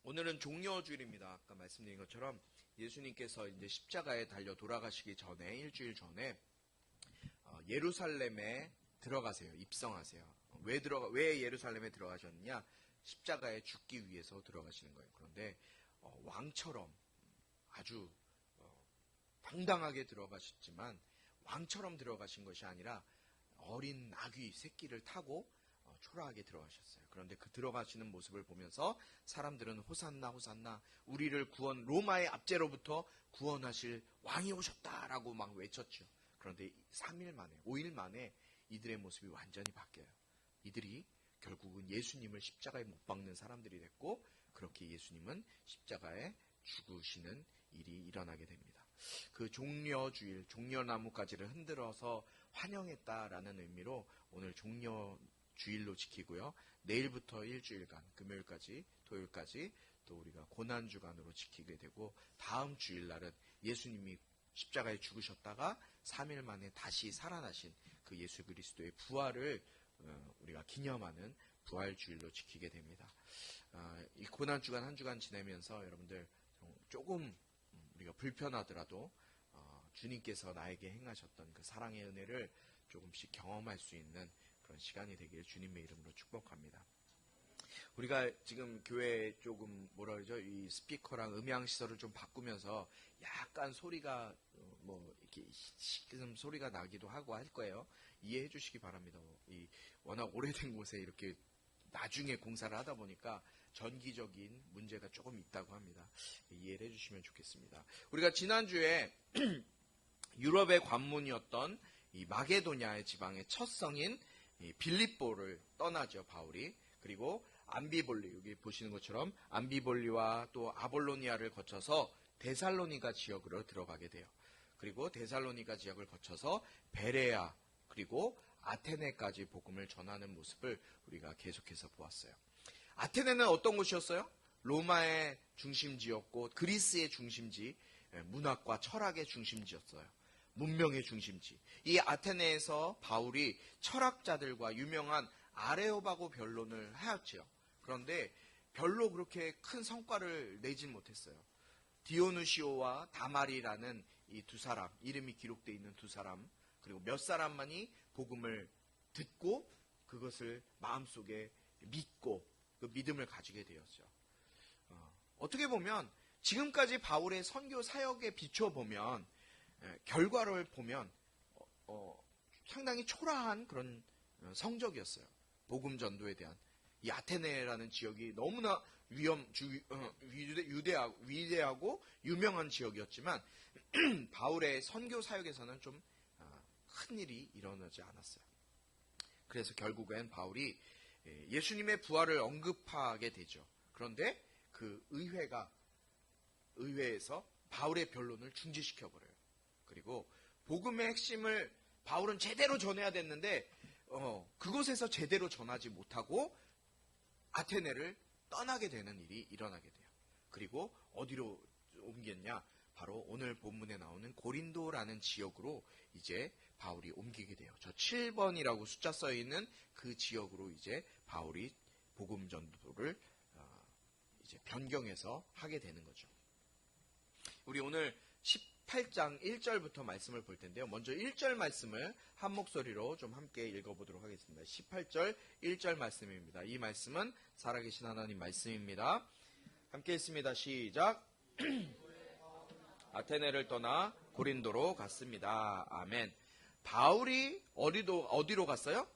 오늘은 종려주일입니다. 아까 말씀드린 것처럼 예수님께서 이제 십자가에 달려 돌아가시기 전에 일주일 전에 예루살렘에 들어가세요. 입성하세요. 왜 예루살렘에 들어가셨느냐? 십자가에 죽기 위해서 들어가시는 거예요. 그런데 왕처럼 아주 당당하게 들어가셨지만 왕처럼 들어가신 것이 아니라 어린 나귀 새끼를 타고 초라하게 들어가셨어요. 그런데 그 들어가시는 모습을 보면서 사람들은 호산나 호산나, 우리를 로마의 압제로부터 구원하실 왕이 오셨다라고 막 외쳤죠. 그런데 3일 만에 5일 만에 이들의 모습이 완전히 바뀌어요. 이들이 결국은 예수님을 십자가에 못 박는 사람들이 됐고, 그렇게 예수님은 십자가에 죽으시는 일이 일어나게 됩니다. 그 종려주일, 종려나무가지를 흔들어서 환영했다라는 의미로 오늘 종려주일로 지키고요. 내일부터 일주일간, 금요일까지, 토요일까지 또 우리가 고난주간으로 지키게 되고, 다음 주일날은 예수님이 십자가에 죽으셨다가 3일 만에 다시 살아나신 그 예수 그리스도의 부활을 우리가 기념하는 부활주일로 지키게 됩니다. 이 고난주간 한 주간 지내면서 여러분들 조금 우리가 불편하더라도 주님께서 나에게 행하셨던 그 사랑의 은혜를 조금씩 경험할 수 있는 그런 시간이 되길 주님의 이름으로 축복합니다. 우리가 지금 교회 조금 이 스피커랑 음향 시설을 좀 바꾸면서 약간 소리가 이렇게 시금 소리가 나기도 하고 할 거예요. 이해해 주시기 바랍니다. 워낙 오래된 곳에 이렇게 나중에 공사를 하다 보니까 전기적인 문제가 조금 있다고 합니다. 이해를 해주시면 좋겠습니다. 우리가 지난주에 유럽의 관문이었던 이 마게도냐의 지방의 첫 성인 빌립보를 떠나죠, 바울이. 그리고 암비볼리, 여기 보시는 것처럼 암비볼리와 또 아볼로니아를 거쳐서 데살로니가 지역으로 들어가게 돼요. 그리고 데살로니가 지역을 거쳐서 베레아, 그리고 아테네까지 복음을 전하는 모습을 우리가 계속해서 보았어요. 아테네는 어떤 곳이었어요? 로마의 중심지였고 그리스의 중심지, 문학과 철학의 중심지였어요. 문명의 중심지. 이 아테네에서 바울이 철학자들과 유명한 아레오바고 변론을 하였죠. 그런데 별로 그렇게 큰 성과를 내진 못했어요. 디오누시오와 다말이라는 이 두 사람, 이름이 기록되어 있는 두 사람, 그리고 몇 사람만이 복음을 듣고 그것을 마음속에 믿고 그 믿음을 가지게 되었죠. 어떻게 보면 지금까지 바울의 선교 사역에 비춰보면, 결과를 보면 상당히 초라한 그런 성적이었어요. 복음 전도에 대한 이 아테네라는 지역이 너무나 위대하고 유명한 지역이었지만 바울의 선교 사역에서는 좀 큰 일이 일어나지 않았어요. 그래서 결국엔 바울이 예수님의 부활을 언급하게 되죠. 그런데 그 의회에서 바울의 변론을 중지시켜버려요. 그리고 복음의 핵심을 바울은 제대로 전해야 됐는데 그곳에서 제대로 전하지 못하고 아테네를 떠나게 되는 일이 일어나게 돼요. 그리고 어디로 옮겼냐? 바로 오늘 본문에 나오는 고린도라는 지역으로 이제 바울이 옮기게 돼요. 저 7번이라고 숫자 써있는 그 지역으로 이제 바울이 복음 전도를 이제 변경해서 하게 되는 거죠. 우리 오늘 18장 1절부터 말씀을 볼 텐데요. 먼저 1절 말씀을 한 목소리로 좀 함께 읽어보도록 하겠습니다. 18절 1절 말씀입니다. 이 말씀은 살아계신 하나님 말씀입니다. 함께 읽습니다. 시작. 아테네를 떠나 고린도로 갔습니다. 아멘. 바울이 어디로 갔어요?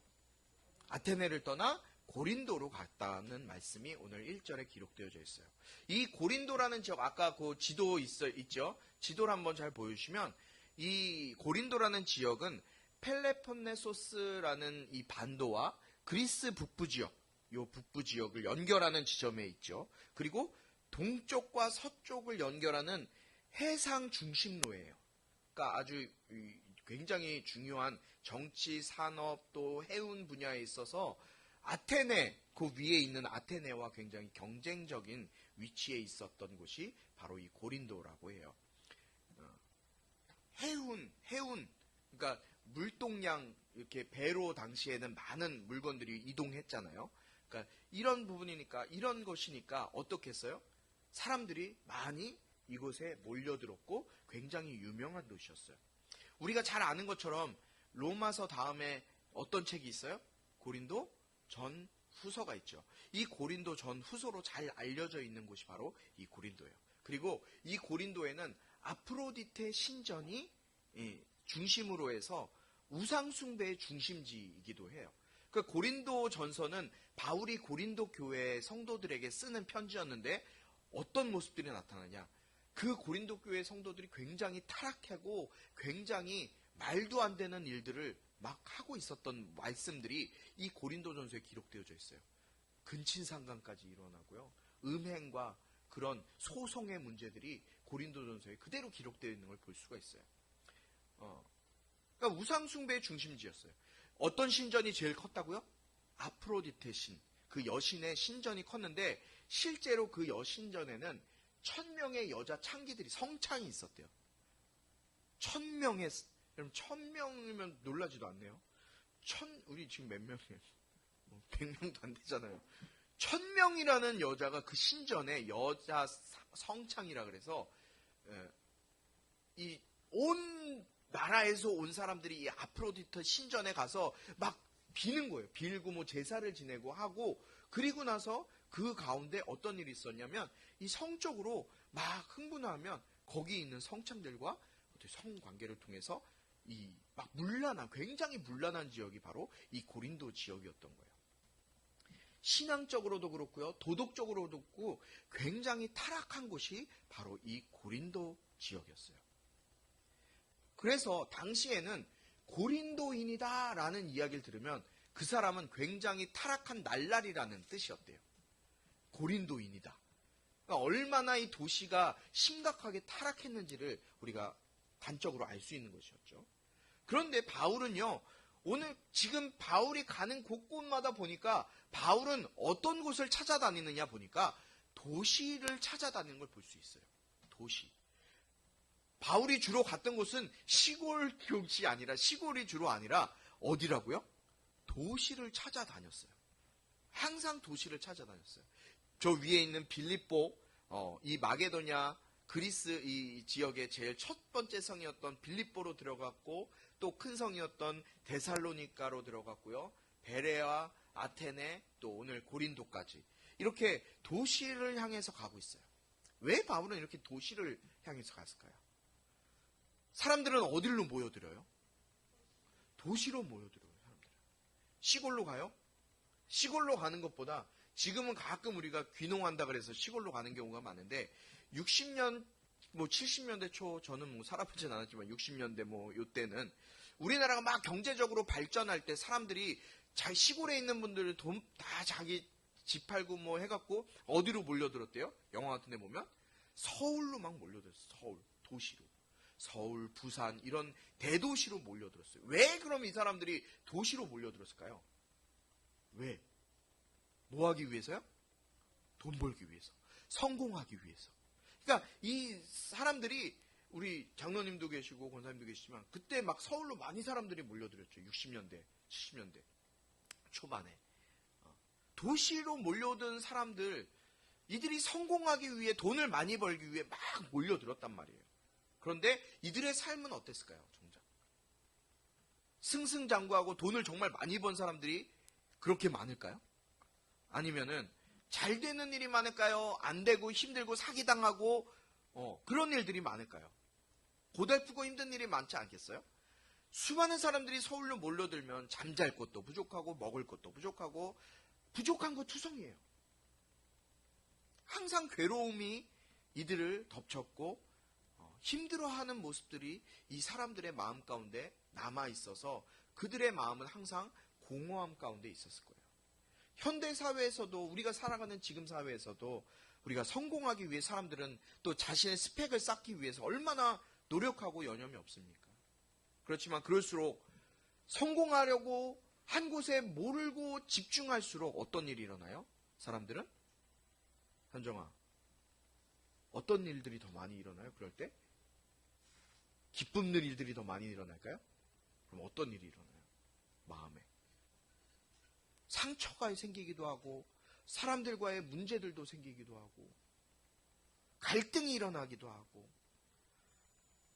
아테네를 떠나 고린도로 갔다는 말씀이 오늘 1절에 기록되어져 있어요. 이 고린도라는 지역, 아까 그 지도 있죠? 지도를 한번 잘 보여주시면 이 고린도라는 지역은 펠레폰네소스라는 이 반도와 그리스 북부 지역, 요 북부 지역을 연결하는 지점에 있죠. 그리고 동쪽과 서쪽을 연결하는 해상 중심로예요. 그러니까 아주 굉장히 중요한 정치, 산업, 또 해운 분야에 있어서 아테네, 그 위에 있는 아테네와 굉장히 경쟁적인 위치에 있었던 곳이 바로 이 고린도라고 해요. 해운, 그러니까 물동량 이렇게 배로 당시에는 많은 물건들이 이동했잖아요. 그러니까 이런 부분이니까, 이런 것이니까 어떻겠어요? 사람들이 많이 이곳에 몰려들었고 굉장히 유명한 도시였어요. 우리가 잘 아는 것처럼 로마서 다음에 어떤 책이 있어요? 고린도 전 후서가 있죠. 이 고린도 전 후서로 잘 알려져 있는 곳이 바로 이 고린도예요. 그리고 이 고린도에는 아프로디테 신전이 중심으로 해서 우상숭배의 중심지이기도 해요. 그 고린도 전서는 바울이 고린도 교회 성도들에게 쓰는 편지였는데 어떤 모습들이 나타나냐? 그 고린도 교회 성도들이 굉장히 타락하고 굉장히 말도 안 되는 일들을 막 하고 있었던 말씀들이 이 고린도 전서에 기록되어져 있어요. 근친상간까지 일어나고요. 음행과 그런 소송의 문제들이 고린도 전서에 그대로 기록되어 있는 걸 볼 수가 있어요. 그러니까 우상숭배의 중심지였어요. 어떤 신전이 제일 컸다고요? 아프로디테 신, 그 여신의 신전이 컸는데 실제로 그 여신전에는 1000명의 여자 창기들이 성창이 있었대요. 1000명의, 여러분 1000명이면 놀라지도 않네요. 우리 지금 몇 명이에요? 100명도 안 되잖아요. 1000명이라는 여자가 그 신전에 여자 성창이라 그래서 이 온 나라에서 온 사람들이 이 아프로디테 신전에 가서 막 비는 거예요. 빌고 뭐 제사를 지내고 하고, 그리고 나서 그 가운데 어떤 일이 있었냐면 이 성적으로 막 흥분하면 거기 있는 성창들과 성관계를 통해서 이 막 굉장히 문란한 지역이 바로 이 고린도 지역이었던 거예요. 신앙적으로도 그렇고요, 도덕적으로도 그렇고 굉장히 타락한 곳이 바로 이 고린도 지역이었어요. 그래서 당시에는 고린도인이다라는 이야기를 들으면 그 사람은 굉장히 타락한 날라리라는 뜻이었대요. 고린도인이다. 그러니까 얼마나 이 도시가 심각하게 타락했는지를 우리가 단적으로 알 수 있는 것이었죠. 그런데 바울은요, 오늘 지금 바울이 가는 곳곳마다 보니까 바울은 어떤 곳을 찾아다니느냐 보니까 도시를 찾아다니는 걸 볼 수 있어요. 도시. 바울이 주로 갔던 곳은 시골이 주로 아니라 어디라고요? 도시를 찾아다녔어요. 항상 도시를 찾아다녔어요. 저 위에 있는 빌립보, 이 마게도냐, 그리스 이 지역의 제일 첫 번째 성이었던 빌립보로 들어갔고, 또 큰 성이었던 데살로니카로 들어갔고요. 베레와 아테네, 또 오늘 고린도까지. 이렇게 도시를 향해서 가고 있어요. 왜 바울은 이렇게 도시를 향해서 갔을까요? 사람들은 어디로 모여들어요? 도시로 모여들어요, 사람들은. 시골로 가요? 시골로 가는 것보다 지금은 가끔 우리가 귀농한다 그래서 시골로 가는 경우가 많은데 60년, 70년대 초, 저는 살아보진 않았지만 60년대 요때는 우리나라가 막 경제적으로 발전할 때 사람들이 시골에 있는 분들은 돈 다 자기 집 팔고 해갖고 어디로 몰려들었대요? 영화 같은 데 보면 서울로 막 몰려들었어요. 서울, 도시로. 서울, 부산 이런 대도시로 몰려들었어요. 왜 그럼 이 사람들이 도시로 몰려들었을까요? 왜? 뭐 하기 위해서요? 돈 벌기 위해서. 성공하기 위해서. 그러니까 이 사람들이, 우리 장로님도 계시고 권사님도 계시지만 그때 막 서울로 많이 사람들이 몰려들었죠. 60년대, 70년대 초반에. 도시로 몰려든 사람들, 이들이 성공하기 위해, 돈을 많이 벌기 위해 막 몰려들었단 말이에요. 그런데 이들의 삶은 어땠을까요? 정작 승승장구하고 돈을 정말 많이 번 사람들이 그렇게 많을까요? 아니면은 잘 되는 일이 많을까요? 안 되고 힘들고 사기당하고 그런 일들이 많을까요? 고달프고 힘든 일이 많지 않겠어요? 수많은 사람들이 서울로 몰려들면 잠잘 곳도 부족하고 먹을 것도 부족하고 부족한 거 투성이에요. 항상 괴로움이 이들을 덮쳤고 힘들어하는 모습들이 이 사람들의 마음 가운데 남아있어서 그들의 마음은 항상 공허함 가운데 있었을 거예요. 현대 사회에서도, 우리가 살아가는 지금 사회에서도 우리가 성공하기 위해 사람들은 또 자신의 스펙을 쌓기 위해서 얼마나 노력하고 여념이 없습니까? 그렇지만 그럴수록 성공하려고 한 곳에 몰고 집중할수록 어떤 일이 일어나요? 사람들은? 현정아, 어떤 일들이 더 많이 일어나요? 그럴 때? 기쁨 는 일들이 더 많이 일어날까요? 그럼 어떤 일이 일어나요? 마음에. 상처가 생기기도 하고 사람들과의 문제들도 생기기도 하고 갈등이 일어나기도 하고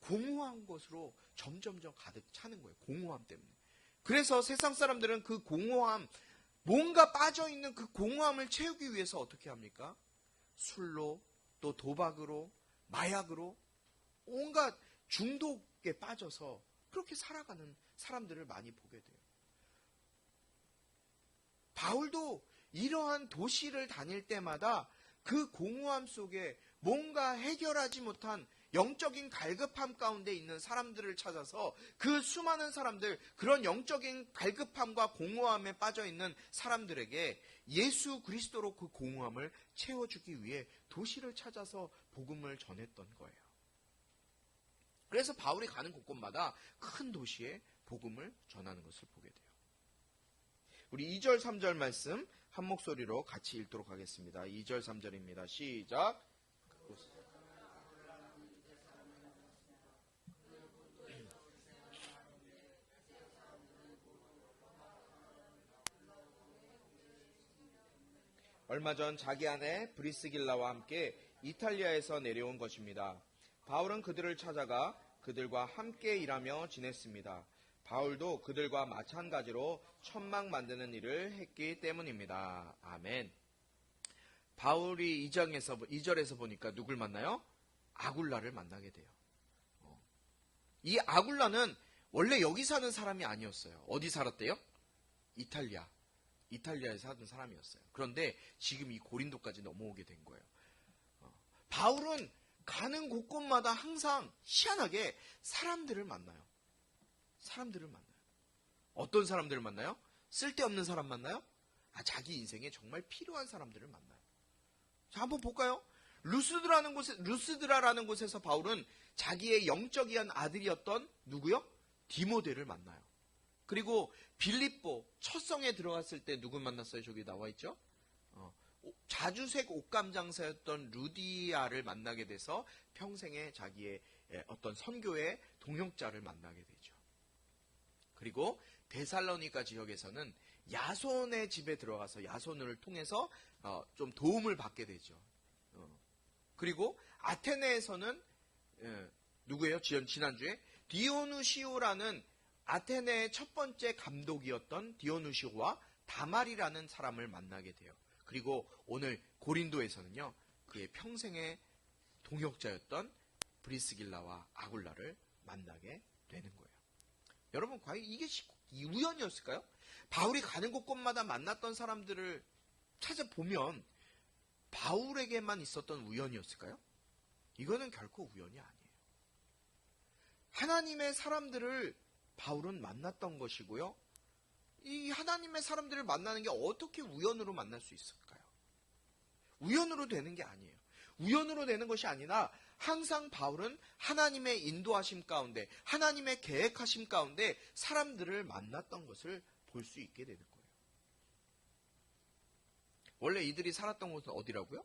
공허한 것으로 점점점 가득 차는 거예요. 공허함 때문에. 그래서 세상 사람들은 그 공허함, 뭔가 빠져있는 그 공허함을 채우기 위해서 어떻게 합니까? 술로, 또 도박으로, 마약으로 온갖 중독에 빠져서 그렇게 살아가는 사람들을 많이 보게 돼요. 바울도 이러한 도시를 다닐 때마다 그 공허함 속에 뭔가 해결하지 못한 영적인 갈급함 가운데 있는 사람들을 찾아서 그 수많은 사람들, 그런 영적인 갈급함과 공허함에 빠져있는 사람들에게 예수 그리스도로 그 공허함을 채워주기 위해 도시를 찾아서 복음을 전했던 거예요. 그래서 바울이 가는 곳곳마다 큰 도시에 복음을 전하는 것을 보게 돼요. 우리 2절, 3절 말씀 한 목소리로 같이 읽도록 하겠습니다. 2절, 3절입니다. 시작. 얼마 전 자기 아내 브리스길라와 함께 이탈리아에서 내려온 것입니다. 바울은 그들을 찾아가 그들과 함께 일하며 지냈습니다. 바울도 그들과 마찬가지로 천막 만드는 일을 했기 때문입니다. 아멘. 바울이 2절에서 보니까 누굴 만나요? 아굴라를 만나게 돼요. 이 아굴라는 원래 여기 사는 사람이 아니었어요. 어디 살았대요? 이탈리아에 사는 사람이었어요. 그런데 지금 이 고린도까지 넘어오게 된 거예요. 바울은 가는 곳곳마다 항상 희한하게 사람들을 만나요. 어떤 사람들을 만나요? 쓸데없는 사람 만나요? 자기 인생에 정말 필요한 사람들을 만나요. 자, 한번 볼까요? 루스드라라는 곳에서 바울은 자기의 영적인 아들이었던 누구요? 디모데를 만나요. 그리고 빌립보 첫 성에 들어갔을 때 누구 만났어요? 저기 나와 있죠? 자주색 옷감 장사였던 루디아를 만나게 돼서 평생에 자기의 어떤 선교의 동역자를 만나게 되죠. 그리고 데살로니가 지역에서는 야손의 집에 들어가서 야손을 통해서 좀 도움을 받게 되죠. 그리고 아테네에서는 누구예요? 지난주에 디오누시오라는 아테네의 첫 번째 감독이었던 디오누시오와 다말이라는 사람을 만나게 돼요. 그리고 오늘 고린도에서는요, 그의 평생의 동역자였던 브리스길라와 아굴라를 만나게 되는 거예요. 여러분, 과연 이게 우연이었을까요? 바울이 가는 곳곳마다 만났던 사람들을 찾아보면 바울에게만 있었던 우연이었을까요? 이거는 결코 우연이 아니에요. 하나님의 사람들을 바울은 만났던 것이고요. 이 하나님의 사람들을 만나는 게 어떻게 우연으로 만날 수 있을까요? 우연으로 되는 게 아니에요. 우연으로 되는 것이 아니라 항상 바울은 하나님의 인도하심 가운데, 하나님의 계획하심 가운데 사람들을 만났던 것을 볼 수 있게 되는 거예요. 원래 이들이 살았던 곳은 어디라고요?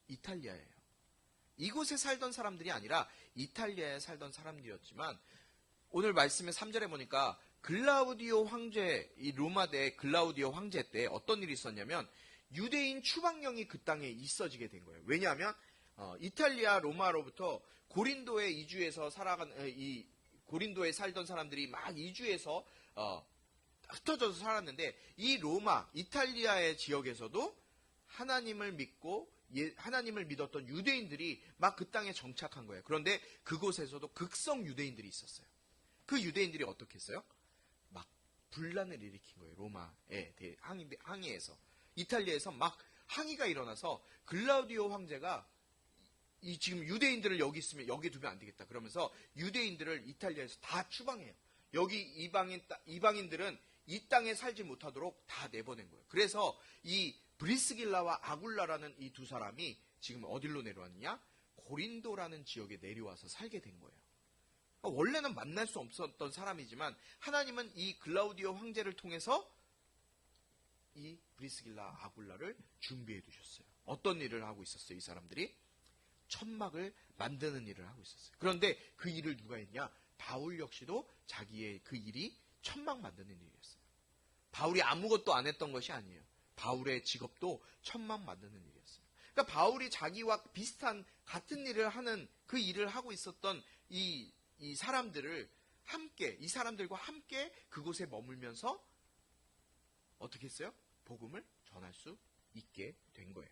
이탈리아예요. 이곳에 살던 사람들이 아니라 이탈리아에 살던 사람들이었지만 오늘 말씀의 3절에 보니까 글라우디오 황제, 이 로마대 글라우디오 황제 때 어떤 일이 있었냐면 유대인 추방령이 그 땅에 있어지게 된 거예요. 왜냐하면 이탈리아 로마로부터 고린도에 이주해서 이 고린도에 살던 사람들이 막 이주해서 흩어져서 살았는데 이 로마, 이탈리아의 지역에서도 하나님을 믿었던 유대인들이 막 그 땅에 정착한 거예요. 그런데 그곳에서도 극성 유대인들이 있었어요. 그 유대인들이 어떻게 했어요? 막 분란을 일으킨 거예요. 로마의 항의에서. 이탈리아에서 막 항의가 일어나서 글라우디오 황제가 이 지금 유대인들을 여기 있으면 여기 두면 안 되겠다. 그러면서 유대인들을 이탈리아에서 다 추방해요. 여기 이방인들은 이 땅에 살지 못하도록 다 내보낸 거예요. 그래서 이 브리스길라와 아굴라라는 이 두 사람이 지금 어디로 내려왔느냐? 고린도라는 지역에 내려와서 살게 된 거예요. 원래는 만날 수 없었던 사람이지만 하나님은 이 글라우디오 황제를 통해서 이 브리스길라 아굴라를 준비해 두셨어요. 어떤 일을 하고 있었어요? 이 사람들이 천막을 만드는 일을 하고 있었어요. 그런데 그 일을 누가 했냐? 바울 역시도 자기의 그 일이 천막 만드는 일이었어요. 바울이 아무것도 안 했던 것이 아니에요. 바울의 직업도 천막 만드는 일이었어요. 그러니까 바울이 자기와 비슷한 같은 일을 하는 그 일을 하고 있었던 이 사람들을 함께, 이 사람들과 함께 그곳에 머물면서 어떻게 했어요? 복음을 전할 수 있게 된 거예요.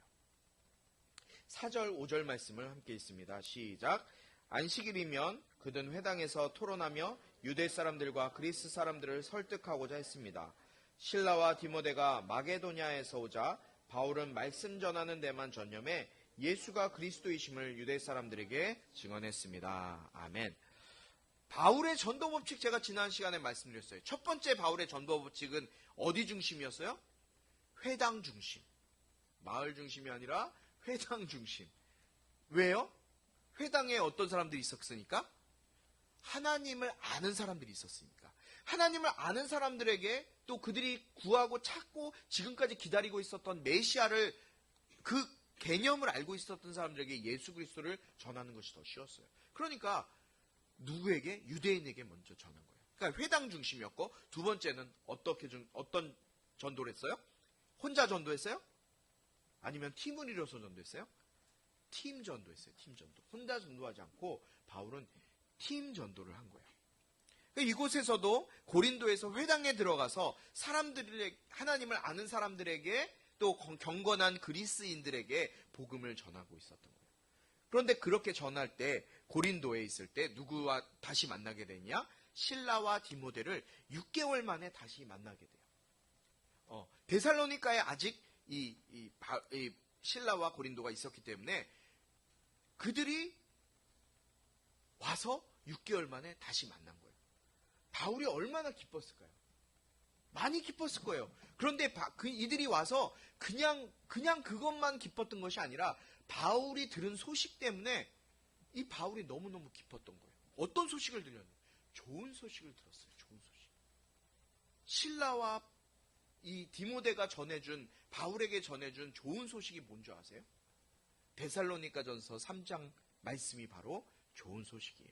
4절, 5절 말씀을 함께 읽습니다. 시작. 안식일이면 그들은 회당에서 토론하며 유대 사람들과 그리스 사람들을 설득하고자 했습니다. 실라와 디모데가 마게도냐에서 오자 바울은 말씀 전하는 데만 전념해 예수가 그리스도이심을 유대 사람들에게 증언했습니다. 아멘. 바울의 전도 법칙 제가 지난 시간에 말씀드렸어요. 첫 번째 바울의 전도 법칙은 어디 중심이었어요? 회당 중심. 마을 중심이 아니라 회당 중심. 왜요? 회당에 어떤 사람들이 있었으니까? 하나님을 아는 사람들이 있었으니까. 하나님을 아는 사람들에게 또 그들이 구하고 찾고 지금까지 기다리고 있었던 메시아를, 그 개념을 알고 있었던 사람들에게 예수 그리스도를 전하는 것이 더 쉬웠어요. 그러니까 누구에게? 유대인에게 먼저 전한 거예요. 그러니까 회당 중심이었고, 두 번째는 어떤 전도를 했어요? 혼자 전도했어요? 아니면 팀을 이뤄서 전도했어요? 팀 전도했어요. 팀 전도. 혼자 전도하지 않고 바울은 팀 전도를 한 거예요. 그러니까 이곳에서도 고린도에서 회당에 들어가서 사람들에게, 하나님을 아는 사람들에게 또 경건한 그리스인들에게 복음을 전하고 있었던 거예요. 그런데 그렇게 전할 때 고린도에 있을 때 누구와 다시 만나게 되냐? 실라와 디모데를 6개월 만에 다시 만나게 돼요. 데살로니가에 아직 이 실라와 고린도가 있었기 때문에 그들이 와서 6개월 만에 다시 만난 거예요. 바울이 얼마나 기뻤을까요? 많이 기뻤을 거예요. 그런데 이들이 와서 그냥 그것만 기뻤던 것이 아니라 바울이 들은 소식 때문에 이 바울이 너무너무 기뻤던 거예요. 어떤 소식을 들렸나요? 좋은 소식을 들었어요. 좋은 소식. 실라와 이 디모데가 바울에게 전해준 좋은 소식이 뭔지 아세요? 데살로니가전서 3장 말씀이 바로 좋은 소식이에요.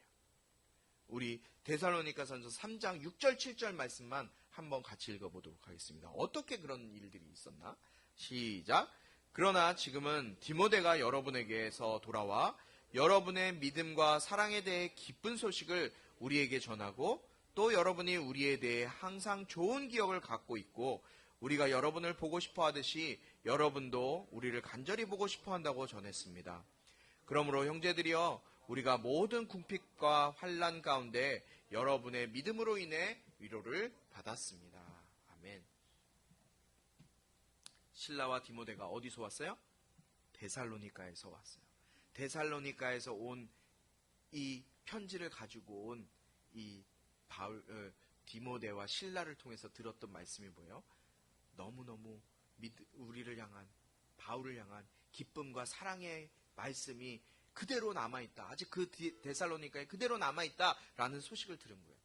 우리 데살로니가전서 3장 6절 7절 말씀만 한번 같이 읽어보도록 하겠습니다. 어떻게 그런 일들이 있었나? 시작. 그러나 지금은 디모데가 여러분에게서 돌아와 여러분의 믿음과 사랑에 대해 기쁜 소식을 우리에게 전하고 또 여러분이 우리에 대해 항상 좋은 기억을 갖고 있고 우리가 여러분을 보고 싶어 하듯이 여러분도 우리를 간절히 보고 싶어 한다고 전했습니다. 그러므로 형제들이여 우리가 모든 궁핍과 환난 가운데 여러분의 믿음으로 인해 위로를 받았습니다. 아멘. 실라와 디모데가 어디서 왔어요? 데살로니가에서 왔어요. 데살로니가에서 온 이 편지를 가지고 온 이 디모데와 실라를 통해서 들었던 말씀이 뭐예요? 너무너무 우리를 향한, 바울을 향한 기쁨과 사랑의 말씀이 그대로 남아있다. 아직 그 데살로니가에 그대로 남아있다라는 소식을 들은 거예요.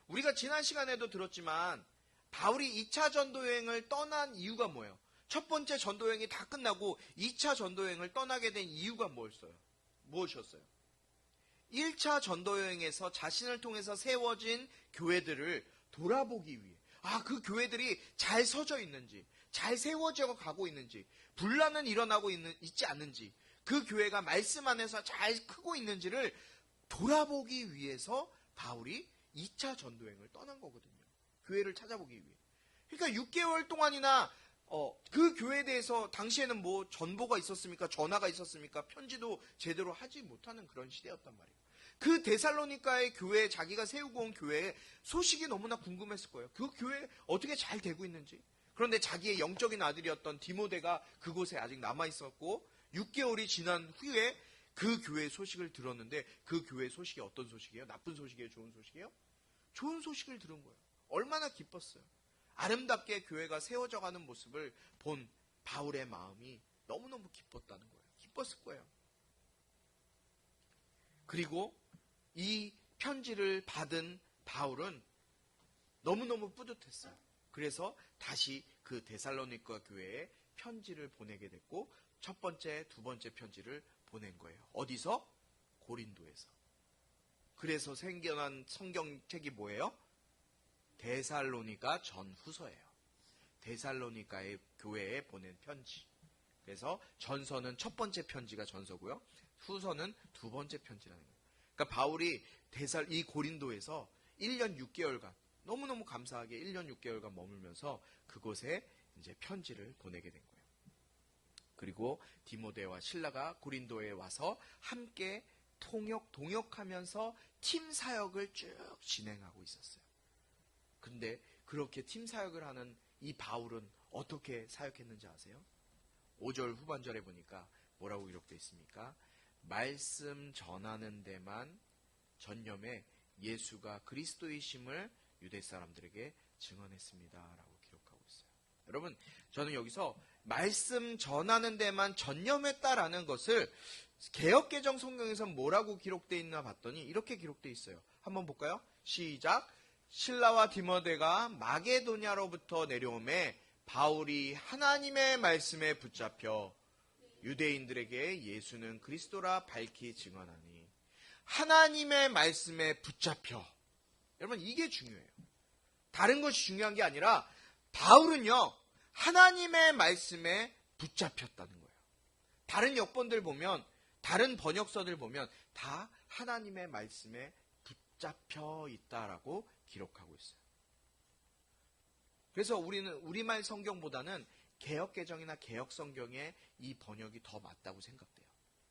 우리가 지난 시간에도 들었지만 바울이 2차 전도여행을 떠난 이유가 뭐예요? 첫 번째 전도여행이 다 끝나고 2차 전도여행을 떠나게 된 이유가 무엇이었어요? 1차 전도여행에서 자신을 통해서 세워진 교회들을 돌아보기 위해, 그 교회들이 잘 서져 있는지, 잘 세워져 가고 있는지, 분란은 일어나고 있지 않는지, 그 교회가 말씀 안에서 잘 크고 있는지를 돌아보기 위해서 바울이 2차 전도여행을 떠난 거거든요. 교회를 찾아보기 위해. 그러니까 6개월 동안이나 그 교회에 대해서 당시에는 뭐 전보가 있었습니까? 전화가 있었습니까? 편지도 제대로 하지 못하는 그런 시대였단 말이에요. 그 데살로니가의 교회, 자기가 세우고 온 교회의 소식이 너무나 궁금했을 거예요. 그 교회 어떻게 잘 되고 있는지. 그런데 자기의 영적인 아들이었던 디모데가 그곳에 아직 남아있었고 6개월이 지난 후에 그 교회의 소식을 들었는데 그 교회의 소식이 어떤 소식이에요? 나쁜 소식이에요? 좋은 소식이에요? 좋은 소식을 들은 거예요. 얼마나 기뻤어요. 아름답게 교회가 세워져가는 모습을 본 바울의 마음이 너무너무 기뻤다는 거예요. 기뻤을 거예요. 그리고 이 편지를 받은 바울은 너무너무 뿌듯했어요. 그래서 다시 그 데살로니가 교회에 편지를 보내게 됐고 첫 번째, 두 번째 편지를 보낸 거예요. 어디서? 고린도에서. 그래서 생겨난 성경책이 뭐예요? 데살로니가 전후서예요. 데살로니가의 교회에 보낸 편지. 그래서 전서는 첫 번째 편지가 전서고요. 후서는 두 번째 편지라는 거예요. 그러니까 바울이 이 고린도에서 1년 6개월간 너무너무 감사하게 1년 6개월간 머물면서 그곳에 이제 편지를 보내게 된 거예요. 그리고 디모데와 실라가 고린도에 와서 함께 동역하면서 팀 사역을 쭉 진행하고 있었어요. 근데 그렇게 팀 사역을 하는 이 바울은 어떻게 사역했는지 아세요? 5절 후반절에 보니까 뭐라고 기록되어 있습니까? 말씀 전하는 데만 전념해 예수가 그리스도이심을 유대 사람들에게 증언했습니다. 라고 기록하고 있어요. 여러분, 저는 여기서 말씀 전하는 데만 전념했다라는 것을 개역개정 성경에서 뭐라고 기록되어 있나 봤더니 이렇게 기록되어 있어요. 한번 볼까요? 시작. 실라와 디모데가 마게도냐로부터 내려오매 바울이 하나님의 말씀에 붙잡혀 유대인들에게 예수는 그리스도라 밝히 증언하니. 하나님의 말씀에 붙잡혀. 여러분, 이게 중요해요. 다른 것이 중요한 게 아니라 바울은요, 하나님의 말씀에 붙잡혔다는 거예요. 다른 역본들 보면, 다른 번역서들 보면 다 하나님의 말씀에 붙잡혀 있다라고 기록하고 있어요. 그래서 우리는 우리말 성경보다는 개역개정이나 개역성경의 이 번역이 더 맞다고 생각돼요.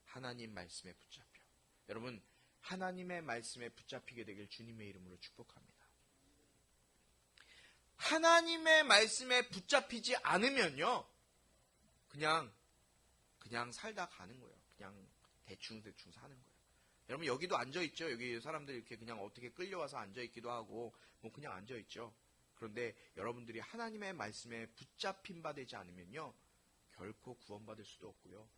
하나님 말씀에 붙잡혀. 여러분, 하나님의 말씀에 붙잡히게 되길 주님의 이름으로 축복합니다. 하나님의 말씀에 붙잡히지 않으면요, 그냥 살다 가는 거예요. 그냥 대충 사는 거예요. 여러분, 여기도 앉아있죠? 여기 사람들이 이렇게 그냥 어떻게 끌려와서 앉아있기도 하고, 뭐 그냥 앉아있죠. 그런데 여러분들이 하나님의 말씀에 붙잡힌 바 되지 않으면요, 결코 구원받을 수도 없고요.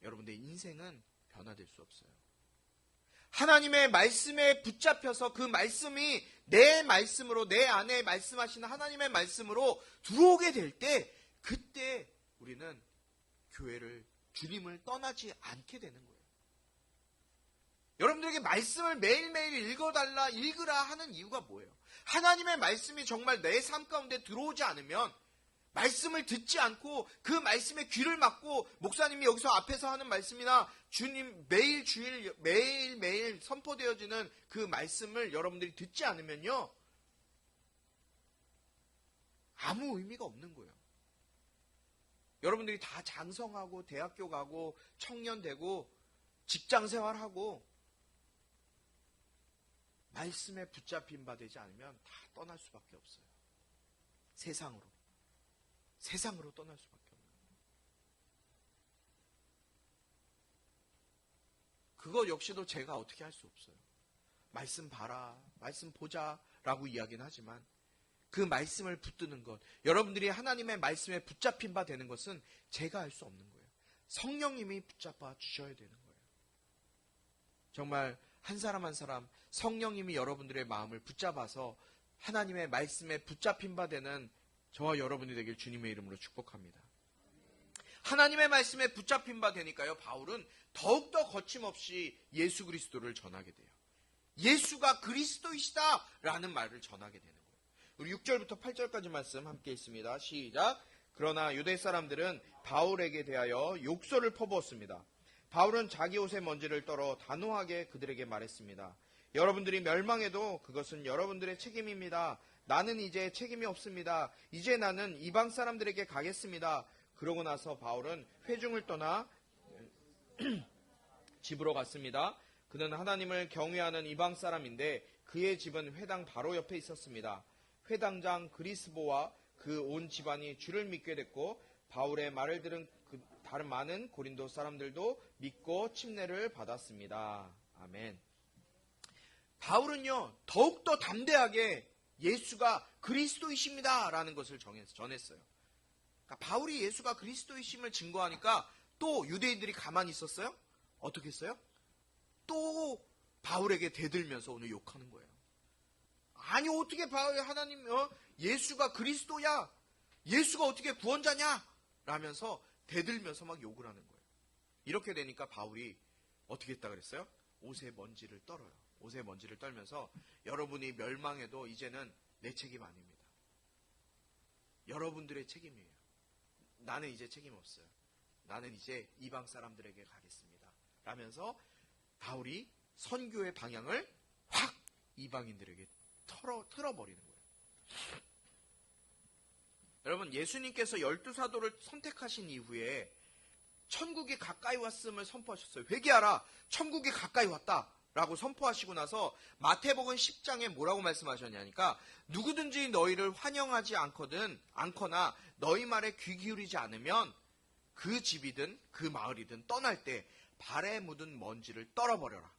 여러분들의 인생은 변화될 수 없어요. 하나님의 말씀에 붙잡혀서 그 말씀이 내 말씀으로, 내 안에 말씀하시는 하나님의 말씀으로 들어오게 될 때, 그때 우리는 교회를, 주님을 떠나지 않게 되는 거예요. 여러분들에게 말씀을 매일매일 읽으라 하는 이유가 뭐예요? 하나님의 말씀이 정말 내 삶 가운데 들어오지 않으면, 말씀을 듣지 않고 그 말씀에 귀를 막고 목사님이 여기서 앞에서 하는 말씀이나 주님 매일매일 선포되어지는 그 말씀을 여러분들이 듣지 않으면요, 아무 의미가 없는 거예요. 여러분들이 다 장성하고 대학교 가고 청년 되고 직장 생활하고 말씀에 붙잡힌 바 되지 않으면 다 떠날 수밖에 없어요. 세상으로 떠날 수밖에 없는 거예요. 그거 역시도 제가 어떻게 할 수 없어요. 말씀 봐라, 말씀 보자 라고 이야기는 하지만 그 말씀을 붙드는 것, 여러분들이 하나님의 말씀에 붙잡힌 바 되는 것은 제가 할 수 없는 거예요. 성령님이 붙잡아 주셔야 되는 거예요. 정말 한 사람 한 사람 성령님이 여러분들의 마음을 붙잡아서 하나님의 말씀에 붙잡힌 바 되는 저와 여러분이 되길 주님의 이름으로 축복합니다. 하나님의 말씀에 붙잡힌 바 되니까요, 바울은 더욱더 거침없이 예수 그리스도를 전하게 돼요. 예수가 그리스도이시다라는 말을 전하게 되는 거예요. 우리 6절부터 8절까지 말씀 함께 있습니다. 시작. 그러나 유대 사람들은 바울에게 대하여 욕설을 퍼부었습니다. 바울은 자기 옷의 먼지를 떨어 단호하게 그들에게 말했습니다. 여러분들이 멸망해도 그것은 여러분들의 책임입니다. 나는 이제 책임이 없습니다. 이제 나는 이방 사람들에게 가겠습니다. 그러고 나서 바울은 회중을 떠나 집으로 갔습니다. 그는 하나님을 경외하는 이방 사람인데 그의 집은 회당 바로 옆에 있었습니다. 회당장 그리스보와 그 온 집안이 주를 믿게 됐고 바울의 말을 들은 다른 많은 고린도 사람들도 믿고 침례를 받았습니다. 아멘. 바울은요, 더욱더 담대하게 예수가 그리스도이십니다 라는 것을 전했어요. 그러니까 바울이 예수가 그리스도이심을 증거하니까 또 유대인들이 가만히 있었어요? 어떻게 했어요? 또 바울에게 대들면서 오늘 욕하는 거예요. 아니, 어떻게 하나님, 예수가 그리스도야? 예수가 어떻게 구원자냐? 라면서 대들면서 막 욕을 하는 거예요. 이렇게 되니까 바울이 어떻게 했다 그랬어요? 옷에 먼지를 떨어요. 옷에 먼지를 떨면서 여러분이 멸망해도 이제는 내 책임 아닙니다. 여러분들의 책임이에요. 나는 이제 책임 없어요. 나는 이제 이방 사람들에게 가겠습니다. 라면서 바울이 선교의 방향을 확 이방인들에게 틀어버리는 거예요. 여러분, 예수님께서 12사도를 선택하신 이후에 천국이 가까이 왔음을 선포하셨어요. 회개하라, 천국이 가까이 왔다 라고 선포하시고 나서 마태복음 10장에 뭐라고 말씀하셨냐니까, 누구든지 너희를 환영하지 않거나 너희 말에 귀 기울이지 않으면 그 집이든 그 마을이든 떠날 때 발에 묻은 먼지를 떨어버려라.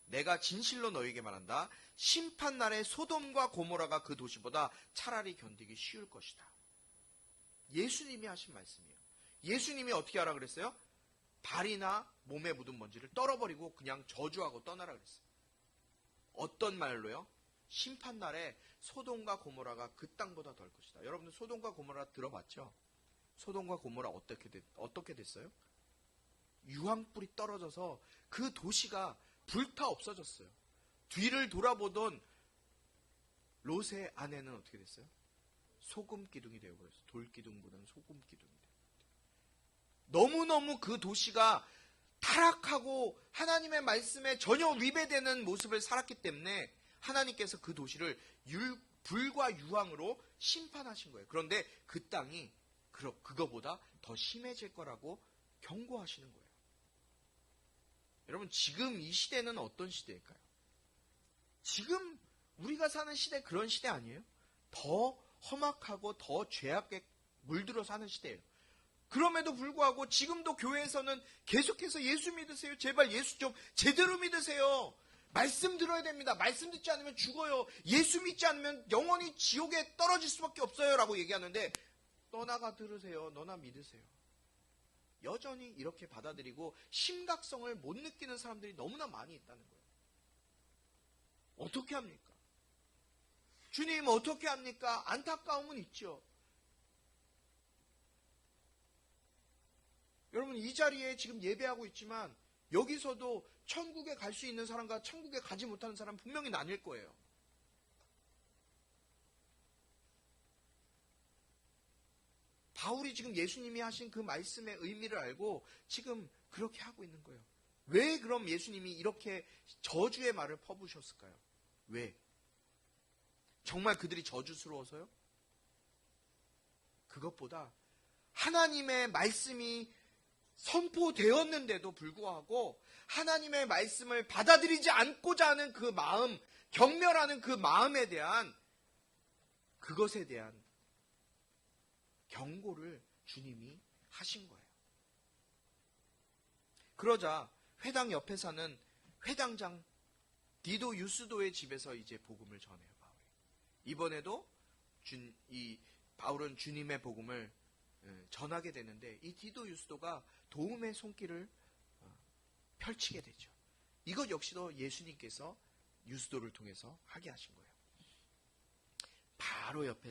내가 진실로 너희에게 말한다. 심판날에 소돔과 고모라가 그 도시보다 차라리 견디기 쉬울 것이다. 예수님이 하신 말씀이에요. 예수님이 어떻게 하라 그랬어요? 발이나 몸에 묻은 먼지를 떨어버리고 그냥 저주하고 떠나라 그랬어요. 어떤 말로요? 심판날에 소돔과 고모라가 그 땅보다 덜 것이다. 여러분들 소돔과 고모라 들어봤죠? 소돔과 고모라 어떻게 됐어요? 유황불이 떨어져서 그 도시가 불타 없어졌어요. 뒤를 돌아보던 롯의 아내는 어떻게 됐어요? 소금 기둥이 되어버렸어요. 돌 기둥보다는 소금 기둥이 돼요. 너무너무 그 도시가 타락하고 하나님의 말씀에 전혀 위배되는 모습을 살았기 때문에 하나님께서 그 도시를 불과 유황으로 심판하신 거예요. 그런데 그 땅이 그거보다 더 심해질 거라고 경고하시는 거예요. 여러분, 지금 이 시대는 어떤 시대일까요? 지금 우리가 사는 시대 그런 시대 아니에요? 더 험악하고 더 죄악에 물들어 사는 시대예요. 그럼에도 불구하고 지금도 교회에서는 계속해서 예수 믿으세요. 제발 예수 좀 제대로 믿으세요. 말씀 들어야 됩니다. 말씀 듣지 않으면 죽어요. 예수 믿지 않으면 영원히 지옥에 떨어질 수밖에 없어요. 라고 얘기하는데, 너나가 들으세요. 너나 믿으세요. 여전히 이렇게 받아들이고 심각성을 못 느끼는 사람들이 너무나 많이 있다는 거예요. 어떻게 합니까? 주님 어떻게 합니까? 안타까움은 있죠. 여러분, 이 자리에 지금 예배하고 있지만 여기서도 천국에 갈 수 있는 사람과 천국에 가지 못하는 사람 분명히 나뉠 거예요. 바울이 지금 예수님이 하신 그 말씀의 의미를 알고 지금 그렇게 하고 있는 거예요. 왜 그럼 예수님이 이렇게 저주의 말을 퍼부으셨을까요? 왜? 정말 그들이 저주스러워서요? 그것보다 하나님의 말씀이 선포되었는데도 불구하고 하나님의 말씀을 받아들이지 않고자 하는 그 마음, 경멸하는 그 마음에 대한, 그것에 대한 경고를 주님이 하신 거예요. 그러자 회당 옆에 사는 회당장 디도 유스도의 집에서 이제 복음을 전해요, 바울이. 이번에도 바울은 주님의 복음을 전하게 되는데, 이 디도 유스도가 도움의 손길을 펼치게 되죠. 이것 역시도 예수님께서 유스도를 통해서 하게 하신 거예요. 바로 옆에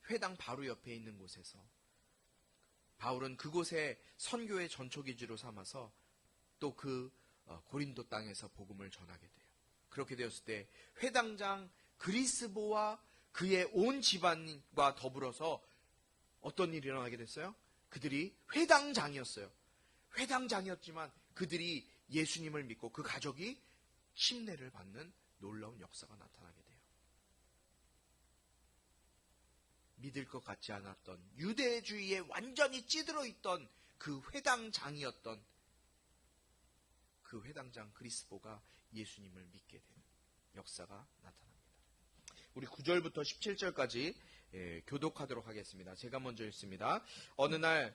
회당 바로 옆에 있는 곳에서 바울은 그곳에 선교의 전초기지로 삼아서 또 그 고린도 땅에서 복음을 전하게 돼요. 그렇게 되었을 때 회당장 그리스보와 그의 온 집안과 더불어서 어떤 일이 일어나게 됐어요? 그들이 회당장이었어요. 회당장이었지만 그들이 예수님을 믿고 그 가족이 침례를 받는 놀라운 역사가 나타나게 돼요. 믿을 것 같지 않았던, 유대주의에 완전히 찌들어 있던 그 회당장이었던 그 회당장 그리스보가 예수님을 믿게 되는 역사가 나타납니다. 우리 9절부터 17절까지 교독하도록 하겠습니다. 제가 먼저 읽습니다. 어느 날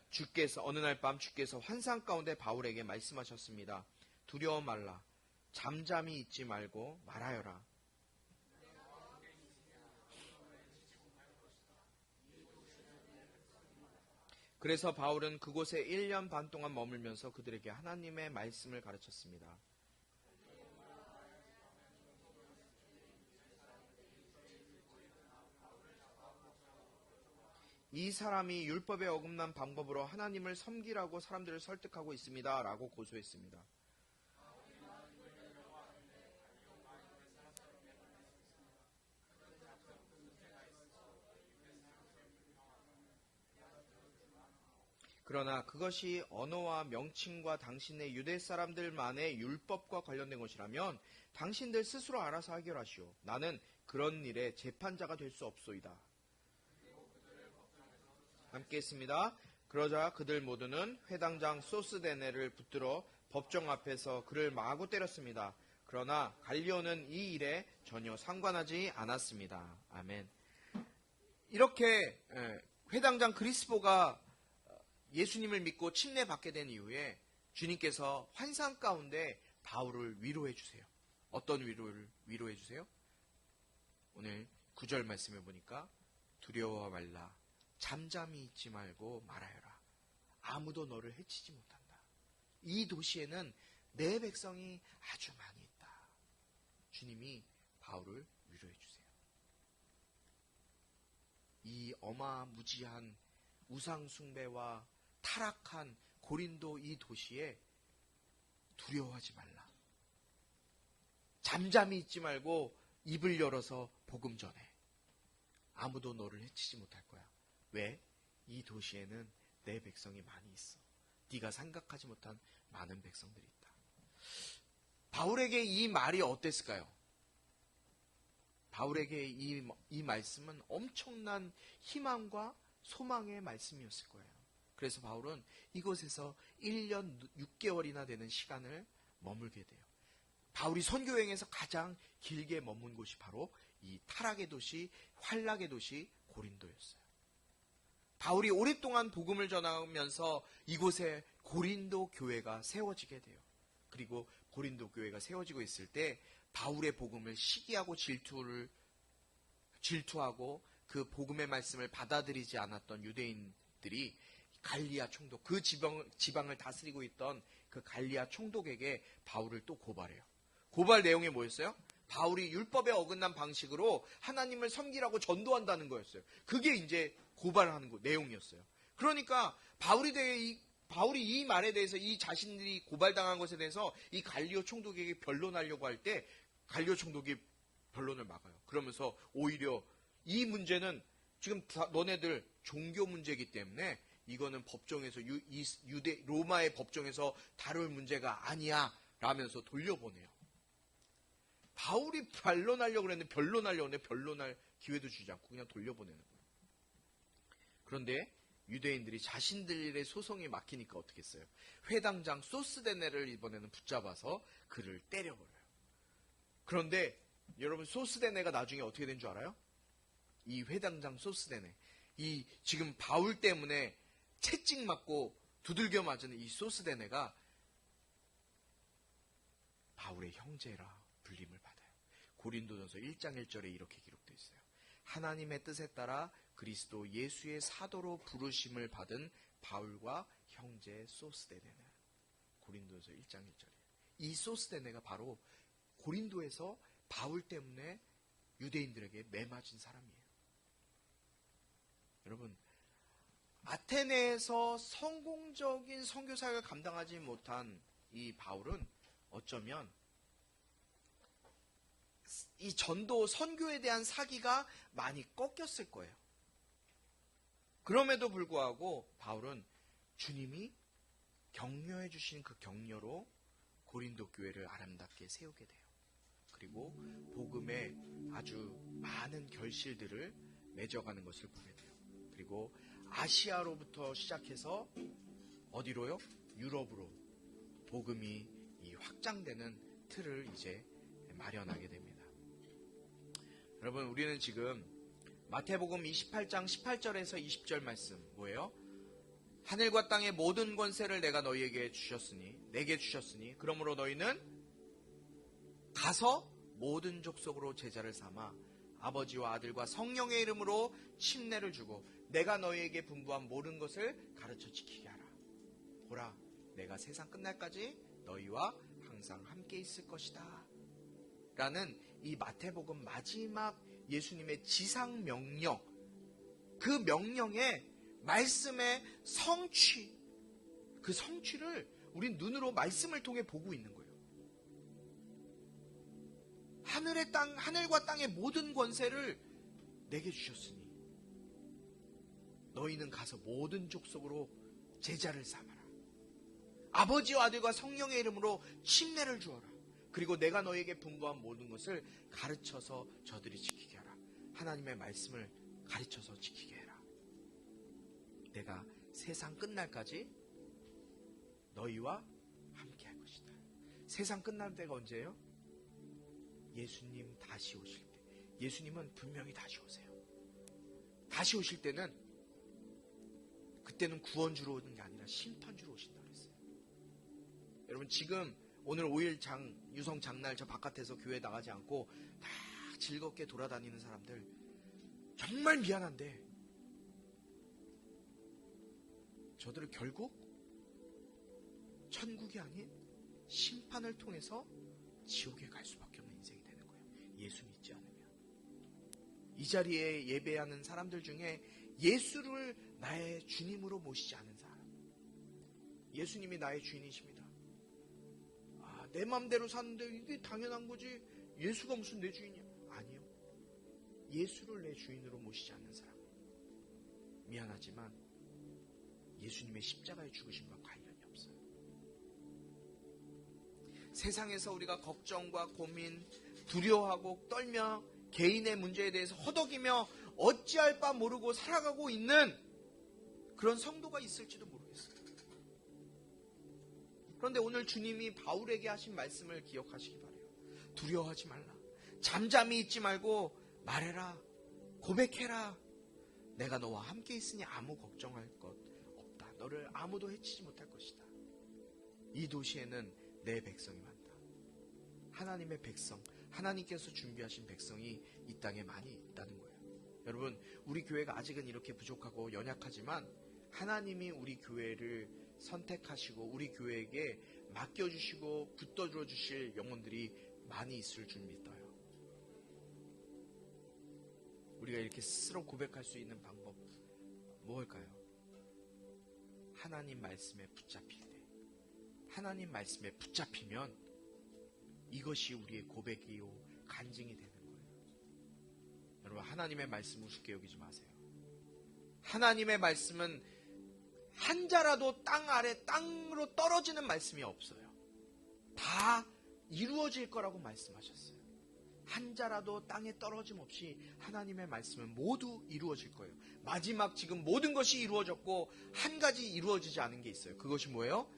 밤 주께서 환상 가운데 바울에게 말씀하셨습니다. 두려워 말라. 잠잠히 있지 말고 말하여라. 그래서 바울은 그곳에 1년 반 동안 머물면서 그들에게 하나님의 말씀을 가르쳤습니다. 이 사람이 율법에 어긋난 방법으로 하나님을 섬기라고 사람들을 설득하고 있습니다. 라고 고소했습니다. 그러나 그것이 언어와 명칭과 당신의 유대 사람들만의 율법과 관련된 것이라면 당신들 스스로 알아서 해결하시오. 나는 그런 일에 재판자가 될 수 없소이다. 함께 했습니다. 그러자 그들 모두는 회당장 소스데네를 붙들어 법정 앞에서 그를 마구 때렸습니다. 그러나 갈리오는 이 일에 전혀 상관하지 않았습니다. 아멘. 이렇게 회당장 그리스보가 예수님을 믿고 침례받게 된 이후에 주님께서 환상 가운데 바울을 위로해 주세요. 어떤 위로를 위로해 주세요? 오늘 9절 말씀을 보니까 두려워 말라. 잠잠히 있지 말고 말하여라. 아무도 너를 해치지 못한다. 이 도시에는 내 백성이 아주 많이 있다. 주님이 바울을 위로해 주세요. 이 어마무지한 우상 숭배와 타락한 고린도 이 도시에 두려워하지 말라. 잠잠히 있지 말고 입을 열어서 복음 전해. 아무도 너를 해치지 못할 거야. 왜? 이 도시에는 내 백성이 많이 있어. 네가 생각하지 못한 많은 백성들이 있다. 바울에게 이 말이 어땠을까요? 바울에게 이 말씀은 엄청난 희망과 소망의 말씀이었을 거예요. 그래서 바울은 이곳에서 1년 6개월이나 되는 시간을 머물게 돼요. 바울이 선교여행에서 가장 길게 머문 곳이 바로 이 타락의 도시, 환락의 도시 고린도였어요. 바울이 오랫동안 복음을 전하면서 이곳에 고린도 교회가 세워지게 돼요. 그리고 고린도 교회가 세워지고 있을 때 바울의 복음을 시기하고 질투하고 그 복음의 말씀을 받아들이지 않았던 유대인들이 갈리아 총독, 그 지방을 다스리고 있던 그 갈리아 총독에게 바울을 또 고발해요. 고발 내용이 뭐였어요? 바울이 율법에 어긋난 방식으로 하나님을 섬기라고 전도한다는 거였어요. 그게 이제 고발하는 내용이었어요. 그러니까 바울이 이 말에 대해서, 이 자신들이 고발당한 것에 대해서 이 갈리오 총독에게 변론하려고 할 때 갈리오 총독이 변론을 막아요. 그러면서 오히려 이 문제는 지금 너네들 종교 문제이기 때문에 이거는 법정에서 로마의 법정에서 다룰 문제가 아니야 라면서 돌려보내요. 바울이 변론하려고 했는데 변론할 기회도 주지 않고 그냥 돌려보내는 거예요. 그런데 유대인들이 자신들의 소송이 막히니까 어떻게 했어요? 회당장 소스데네를 이번에는 붙잡아서 그를 때려버려요. 그런데 여러분, 소스데네가 나중에 어떻게 된 줄 알아요? 이 회당장 소스데네, 이 지금 바울 때문에 채찍 맞고 두들겨 맞은 이 소스데네가 바울의 형제라 불림을 받아요. 고린도전서 1장 1절에 이렇게 기록되어 있어요. 하나님의 뜻에 따라 그리스도 예수의 사도로 부르심을 받은 바울과 형제 소스데네는, 고린도전서 1장 1절이에요. 이 소스데네가 바로 고린도에서 바울 때문에 유대인들에게 매맞은 사람이에요. 여러분, 아테네에서 성공적인 선교 사역을 감당하지 못한 이 바울은 어쩌면 이 전도 선교에 대한 사기가 많이 꺾였을 거예요. 그럼에도 불구하고 바울은 주님이 격려해 주신 그 격려로 고린도 교회를 아름답게 세우게 돼요. 그리고 복음의 아주 많은 결실들을 맺어가는 것을 보게 돼요. 그리고 아시아로부터 시작해서 어디로요? 유럽으로 복음이 확장되는 틀을 이제 마련하게 됩니다. 여러분, 우리는 지금 마태복음 28장 18절에서 20절 말씀 뭐예요? 하늘과 땅의 모든 권세를 내가 너희에게 내게 주셨으니 그러므로 너희는 가서 모든 족속으로 제자를 삼아 아버지와 아들과 성령의 이름으로 침례를 주고 내가 너희에게 분부한 모든 것을 가르쳐 지키게 하라. 보라, 내가 세상 끝날까지 너희와 항상 함께 있을 것이다 라는 이 마태복음 마지막 예수님의 지상 명령, 그 명령의 말씀의 성취, 그 성취를 우린 눈으로 말씀을 통해 보고 있는 거예요. 하늘과 땅의 모든 권세를 내게 주셨으니 너희는 가서 모든 족속으로 제자를 삼아라. 아버지와 아들과 성령의 이름으로 침례를 주어라. 그리고 내가 너에게 분부한 모든 것을 가르쳐서 저들이 지키게 하라. 하나님의 말씀을 가르쳐서 지키게 해라. 내가 세상 끝날까지 너희와 함께 할 것이다. 세상 끝날 때가 언제예요? 예수님 다시 오실 때. 예수님은 분명히 다시 오세요. 다시 오실 때는 그때는 구원 주러 오는 게 아니라 심판 주러 오신다고 그랬어요. 여러분 지금 오늘 5일 유성 장날 저 바깥에서 교회 나가지 않고 다 즐겁게 돌아다니는 사람들 정말 미안한데 저들을 결국 천국이 아닌 심판을 통해서 지옥에 갈 수밖에 없는 인생이 되는 거예요. 예수 믿지 않으면. 이 자리에 예배하는 사람들 중에 예수를 나의 주님으로 모시지 않은 사람, 예수님이 나의 주인이십니다. 내 맘대로 사는데 이게 당연한 거지, 예수가 무슨 내 주인이야? 아니요. 예수를 내 주인으로 모시지 않는 사람, 미안하지만 예수님의 십자가에 죽으심과 관련이 없어요. 세상에서 우리가 걱정과 고민, 두려워하고 떨며 개인의 문제에 대해서 허덕이며 어찌할 바 모르고 살아가고 있는 그런 성도가 있을지도 모르겠어요. 그런데 오늘 주님이 바울에게 하신 말씀을 기억하시기 바라요. 두려워하지 말라. 잠잠히 있지 말고 말해라. 고백해라. 내가 너와 함께 있으니 아무 걱정할 것 없다. 너를 아무도 해치지 못할 것이다. 이 도시에는 내 백성이 많다. 하나님의 백성, 하나님께서 준비하신 백성이 이 땅에 많이 있다는 거예요. 여러분, 우리 교회가 아직은 이렇게 부족하고 연약하지만 하나님이 우리 교회를 선택하시고 우리 교회에게 맡겨주시고 붙들어 주실 영혼들이 많이 있을 줄 믿어요. 우리가 이렇게 스스로 고백할 수 있는 방법 뭘까요? 하나님 말씀에 붙잡힐 때, 하나님 말씀에 붙잡히면 이것이 우리의 고백이요 간증이 되는 거예요. 여러분, 하나님의 말씀을 우습게 여기지 마세요. 하나님의 말씀은 한 자라도 땅 아래 땅으로 떨어지는 말씀이 없어요. 다 이루어질 거라고 말씀하셨어요. 한 자라도 땅에 떨어짐 없이 하나님의 말씀은 모두 이루어질 거예요. 마지막 지금 모든 것이 이루어졌고 한 가지 이루어지지 않은 게 있어요. 그것이 뭐예요?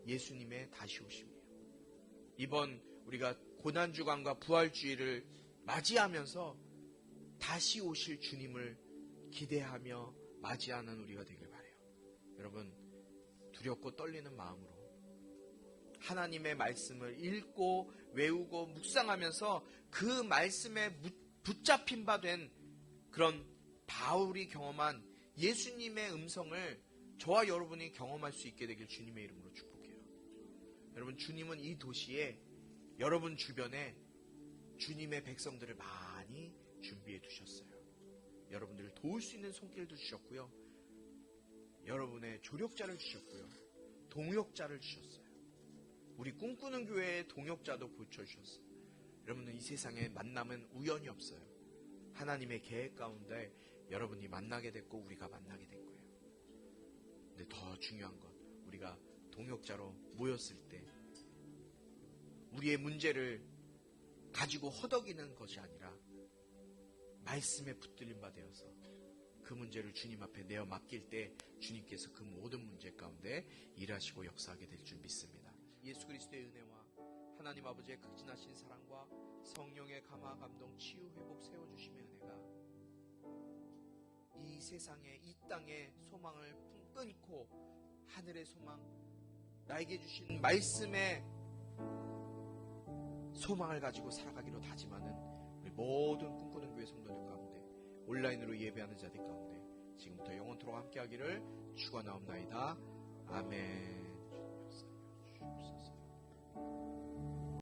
예수님의 다시 오심이에요. 이번 우리가 고난주간과 부활주의를 맞이하면서 다시 오실 주님을 기대하며 맞이하는 우리가 되길 바라요. 여러분, 두렵고 떨리는 마음으로 하나님의 말씀을 읽고 외우고 묵상하면서 그 말씀에 붙잡힌 바 된 그런 바울이 경험한 예수님의 음성을 저와 여러분이 경험할 수 있게 되길 주님의 이름으로 축복해요. 여러분, 주님은 이 도시에 여러분 주변에 주님의 백성들을 많이 준비해 두셨어요. 여러분들을 도울 수 있는 손길도 주셨고요. 여러분의 조력자를 주셨고요. 동역자를 주셨어요. 우리 꿈꾸는 교회의 동역자도 고쳐주셨어요. 여러분은 이 세상에 만남은 우연이 없어요. 하나님의 계획 가운데 여러분이 만나게 됐고 우리가 만나게 된 거예요. 근데 더 중요한 건 우리가 동역자로 모였을 때 우리의 문제를 가지고 허덕이는 것이 아니라 말씀에 붙들림 바 되어서 그 문제를 주님 앞에 내어 맡길 때 주님께서 그 모든 문제 가운데 일하시고 역사하게 될 줄 믿습니다. 예수 그리스도의 은혜와 하나님 아버지의 극진하신 사랑과 성령의 감화 감동 치유 회복 세워주심의 은혜가 이 세상에 이 땅의 소망을 끊고 하늘의 소망, 나에게 주신 말씀의 소망을 가지고 살아가기로 다짐하는 우리 모든 꿈꾸는 교회 성도들 가운데 온라인으로 예배하는 자들 가운데 지금부터 영원토록 함께하기를 축원하옵나이다. 아멘. 주옵소서.